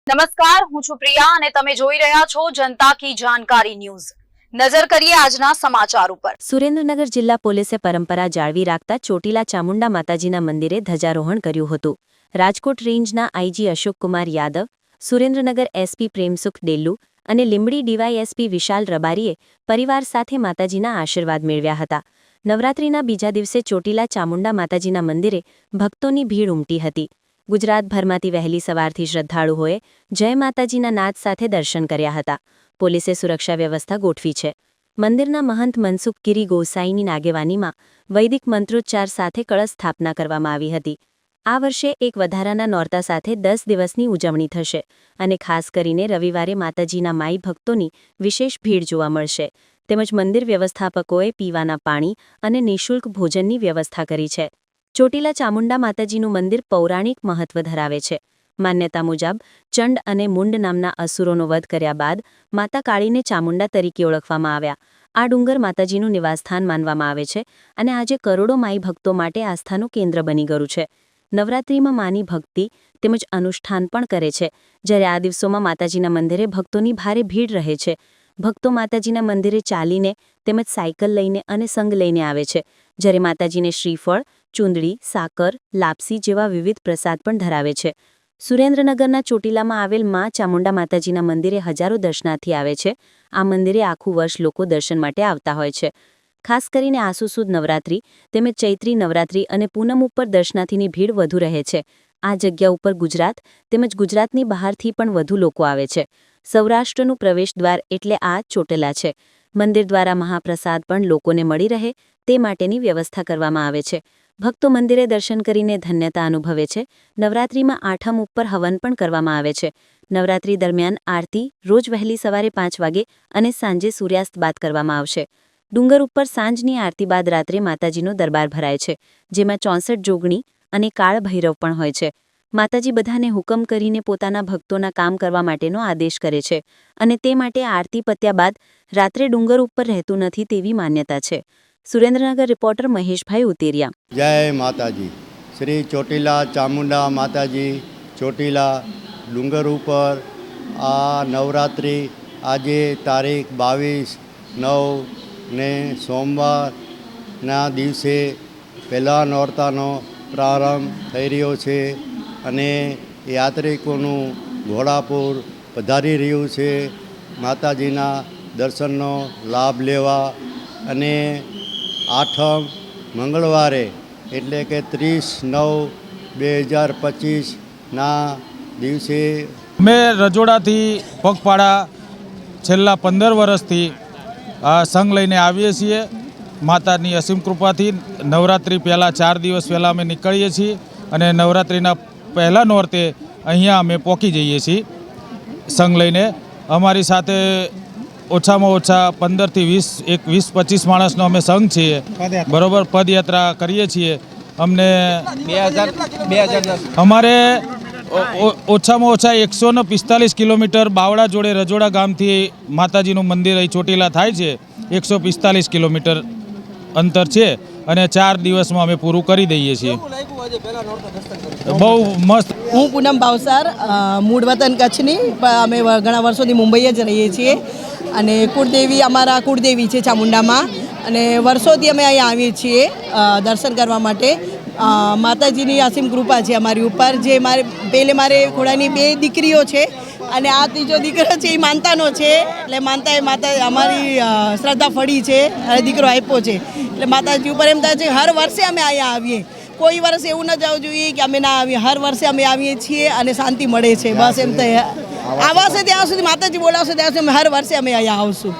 નમસ્કાર, હું છું પ્રિયા અને તમે જોઈ રહ્યા છો જનતા કી જાણકારી ન્યૂઝ। નજર કરીએ આજના સમાચાર ઉપર। સુરેન્દ્રનગર જિલ્લા પોલીસે પરંપરા જાળવી રાખતા ચોટીલા ચામુંડા માતાજીના મંદિરે ધ્વજારોહણ કર્યું હતું। રાજકોટ રેન્જના આઈજી અશોકકુમાર યાદવ, સુરેન્દ્રનગર એસપી પ્રેમસુખ ડેલ્લુ અને લીંબડી ડીવાયએસપી વિશાલ રબારીએ પરિવાર સાથે માતાજીના આશીર્વાદ મેળવ્યા હતા। નવરાત્રીના બીજા દિવસે ચોટીલા ચામુંડા માતાજીના મંદિરે ભક્તોની ભીડ ઉમટી હતી। ગુજરાતભરમાંથી વહેલી સવારથી શ્રદ્ધાળુઓએ જય માતાજીના નાદ સાથે દર્શન કર્યા હતા। પોલીસે સુરક્ષા વ્યવસ્થા ગોઠવી છે। મંદિરના મહંત મનસુખ ગિરી ગોસાઈની આગેવાનીમાં વૈદિક મંત્રોચ્ચાર સાથે કળશ સ્થાપના કરવામાં આવી હતી। આ વર્ષે એક વધારાના નોરતા સાથે 10 દિવસની ઉજવણી થશે અને ખાસ કરીને રવિવારે માતાજીના માઈ ભક્તોની વિશેષ ભીડ જોવા મળશે। તેમજ મંદિર વ્યવસ્થાપકોએ પીવાના પાણી અને નિઃશુલ્ક ભોજનની વ્યવસ્થા કરી છે। ચોટીલા ચામુંડા માતાજીનું મંદિર પૌરાણિક મહત્વ ધરાવે છે। માન્યતા મુજબ ચંડ અને મુંડ નામના અસુરોનો વધ કર્યા બાદ માતા કાળીને ચામુંડા તરીકે ઓળખવામાં આવ્યા। આ ડુંગર માતાજીનું નિવાસસ્થાન માનવામાં આવે છે અને આજે કરોડો માઈ ભક્તો માટે આસ્થાનું કેન્દ્ર બની ગયું છે। નવરાત્રિમાં માની ભક્તિ તેમજ અનુષ્ઠાન પણ કરે છે, જ્યારે આ દિવસોમાં માતાજીના મંદિરે ભક્તોની ભારે ભીડ રહે છે। ભક્તો માતાજીના મંદિરે ચાલીને તેમજ સાયકલ લઈને અને સંગ લઈને આવે છે, જ્યારે માતાજીને શ્રીફળ, ચૂંદડી, સાકર, લાપસી જેવા વિવિધ પ્રસાદ પણ ધરાવે છે। સુરેન્દ્રનગરના ચોટીલામાં આવેલ મા ચામુંડા માતાજીના મંદિરે હજારો દર્શનાર્થી આવે છે। આ મંદિરે આખું વર્ષ લોકો દર્શન માટે આવતા હોય છે। ખાસ કરીને આસો સુદ નવરાત્રી તેમજ ચૈત્રી નવરાત્રી અને પૂનમ ઉપર દર્શનાર્થીની ભીડ વધુ રહે છે। આ જગ્યા ઉપર ગુજરાત તેમજ ગુજરાતની બહારથી પણ વધુ લોકો આવે છે। સૌરાષ્ટ્રનું પ્રવેશદ્વાર એટલે આ ચોટીલા છે। મંદિર દ્વારા મહાપ્રસાદ પણ લોકોને મળી રહે તે માટેની વ્યવસ્થા કરવામાં આવે છે। ભક્તો મંદિરે દર્શન કરીને ધન્યતા અનુભવે છે। નવરાત્રીમાં આઠમ ઉપર હવન પણ કરવામાં આવે છે। નવરાત્રી દરમિયાન આરતી રોજ વહેલી સવારે 5 વાગે અને સાંજે સૂર્યાસ્ત બાદ કરવામાં આવશે। ડુંગર ઉપર સાંજની આરતી બાદ રાત્રે માતાજીનો દરબાર ભરાય છે, જેમાં 64 જોગણી અને કાળ ભૈરવ પણ હોય છે। માતાજી બધાને હુકમ કરીને પોતાના ભક્તોના કામ કરવા માટેનો આદેશ કરે છે અને તે માટે આરતી પત્યા બાદ રાત્રે ડુંગર ઉપર રહેતું નથી તેવી માન્યતા છે। સુરેન્દ્રનગર રિપોર્ટર મહેશભાઈ ઉતેરિયા। જય માતાજી। શ્રી ચોટીલા ચામુંડા માતાજી ચોટીલા ડુંગર ઉપર આ નવરાત્રિ આજે તારીખ 22/9 ને સોમવારના દિવસે પહેલા નોરતાનો પ્રારંભ થઈ રહ્યો છે અને યાત્રિકોનું ઘોડાપુર પધારી રહ્યું છે માતાજીના દર્શનનો લાભ લેવા। અને આઠમ મંગળવારે એટલે કે 30/9/2025ના દિવસે અમે રજોડાથી પગપાળા છેલ્લા 15 વર્ષથી સંઘ લઈને આવીએ છીએ। માતાની અસીમ કૃપાથી નવરાત્રિ પહેલાં 4 દિવસ પહેલાં અમે નીકળીએ છીએ અને નવરાત્રિના પહેલા નોરતે અહીંયા અમે પહોંચી જઈએ છીએ સંઘ લઈને। અમારી સાથે ઓછામાં ઓછા 15 થી 20-25 માણસનો અમે સંઘ છીએ, બરોબર। પદયાત્રા કરીએ છીએ। અમને 2010 અમારે ઓછામાં ઓછા 145 કિલોમીટર બાવળા જોડે રજોડા ગામથી માતાજીનું મંદિર અહીં ચોટીલા થાય છે। 145 કિલોમીટર અંતર છે અને 4 દિવસમાં અમે પૂરું કરી દઈએ છીએ। બહુ મસ્ત। હું પૂનમ ભાવસાર, મૂળ વતન કચ્છની, અમે ઘણા વર્ષોથી મુંબઈ જ રહીએ છીએ અને કુળદેવી અમારા કુળદેવી છે ચામુંડામાં અને વર્ષોથી અમે અહીંયા આવીએ છીએ દર્શન કરવા માટે। માતાજીની અસીમ કૃપા છે અમારી ઉપર। જે મારે ઘોડાની 2 દીકરીઓ છે અને આ ત્રીજો દીકરો છે એ માનતાનો છે, એટલે માતા અમારી શ્રદ્ધા ફળી છે અને દીકરો આપ્યો છે, એટલે માતાજી ઉપર એમ થાય છે હર વર્ષે અમે અહીંયા આવીએ। કોઈ વર્ષ એવું ન જવું જોઈએ કે અમે ના આવીએ, હર વર્ષે અમે આવીએ છીએ અને શાંતિ મળે છે। બસ એમ તો આવાશે ત્યાં સુધી માતાજી બોલાવશે ત્યાં સુધી હર વર્ષે અમે અહીંયા આવશું।